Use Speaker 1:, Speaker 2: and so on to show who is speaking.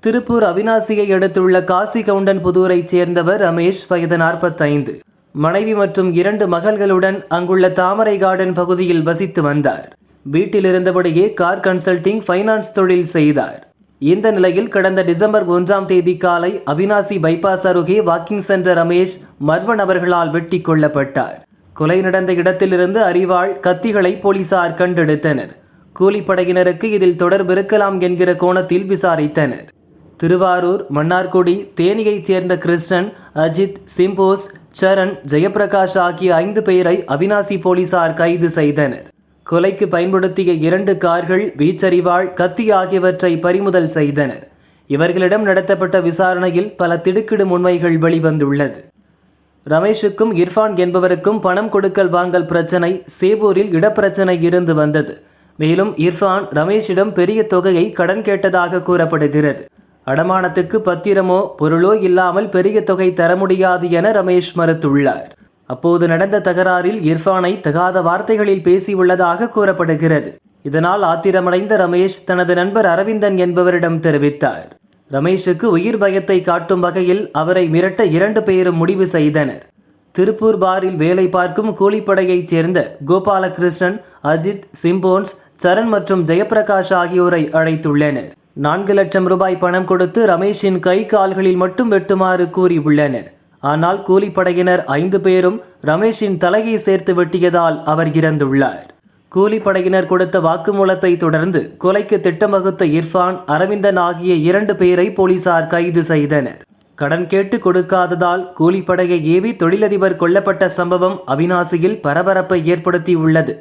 Speaker 1: திருப்பூர் அவிநாசியை அடுத்துள்ள காசி கவுண்டன் புதூரைச் சேர்ந்தவர் ரமேஷ், வயது 45. மனைவி மற்றும் 2 மகள்களுடன் அங்குள்ள தாமரை கார்டன் பகுதியில் வசித்து வந்தார். வீட்டில் இருந்தபடியே கார் கன்சல்டிங், ஃபைனான்ஸ் தொழில் செய்தார். இந்த நிலையில் கடந்த டிசம்பர் 1ஆம் தேதி காலை அவிநாசி பைபாஸ் அருகே வாக்கிங் சென்ற ரமேஷ் மர்ம நபர்களால் வெட்டி கொல்லப்பட்டார். கொலை நடந்த இடத்திலிருந்து அரிவாள், கத்திகளை போலீசார் கண்டெடுத்தனர். கூலிப்படையினருக்கு இதில் தொடர்பு இருக்கலாம் என்கிற கோணத்தில் விசாரித்தனர். திருவாரூர், மன்னார்குடி, தேனியைச் சேர்ந்த கிருஷ்ணன், அஜித், சிம்போஸ், சரண், ஜெயபிரகாஷ் ஆகிய 5 பேரை அவிநாசி போலீசார் கைது செய்தனர். கொலைக்கு பயன்படுத்திய 2 கார்கள், வீச்சரிவாள், கத்தி ஆகியவற்றை பறிமுதல் செய்தனர். இவர்களிடம் நடத்தப்பட்ட விசாரணையில் பல திடுக்கிடும் உண்மைகள் வெளிவந்துள்ளது. ரமேஷுக்கும் இர்ஃபான் என்பவருக்கும் பணம் கொடுக்கல் வாங்கல் பிரச்சனை, சேவூரில் இடப்பிரச்சனை இருந்து வந்தது. மேலும் இர்ஃபான் ரமேஷிடம் பெரிய தொகையை கடன் கேட்டதாக கூறப்படுகிறது. அடமானத்துக்கு பத்திரமோ பொருளோ இல்லாமல் பெரிய தொகை தர முடியாது என ரமேஷ் மறுத்துள்ளார். அப்போது நடந்த தகராறில் இர்ஃபானை தகாத வார்த்தைகளில் பேசியுள்ளதாக கூறப்படுகிறது. இதனால் ஆத்திரமடைந்த ரமேஷ் தனது நண்பர் அரவிந்தன் என்பவரிடம் தெரிவித்தார். ரமேஷுக்கு உயிர் பயத்தை காட்டும் வகையில் அவரை மிரட்ட 2 பேரும் முடிவு செய்தனர். திருப்பூர் பாரில் வேலை பார்க்கும் கூலிப்படையைச் சேர்ந்த கோபாலகிருஷ்ணன், அஜித், சிம்போன்ஸ், சரண் மற்றும் ஜெயபிரகாஷ் ஆகியோரை அழைத்துள்ளனர். 4 லட்சம் ரூபாய் பணம் கொடுத்து ரமேஷின் கை கால்களில் மட்டும் வெட்டுமாறு கூறியுள்ளனர். ஆனால் கூலிப்படையினர் 5 பேரும் ரமேஷின் தலையை சேர்த்து வெட்டியதால் அவர் இறந்துள்ளார். கூலிப்படையினர் கொடுத்த வாக்குமூலத்தை தொடர்ந்து கொலைக்கு திட்டம் வகுத்த இர்ஃபான், அரவிந்தன் ஆகிய 2 பேரை போலீசார் கைது செய்தனர். கடன் கேட்டு கொடுக்காததால் கூலிப்படையை ஏவி தொழிலதிபர் கொல்லப்பட்ட சம்பவம் அவிநாசியில் பரபரப்பை ஏற்படுத்தியுள்ளது.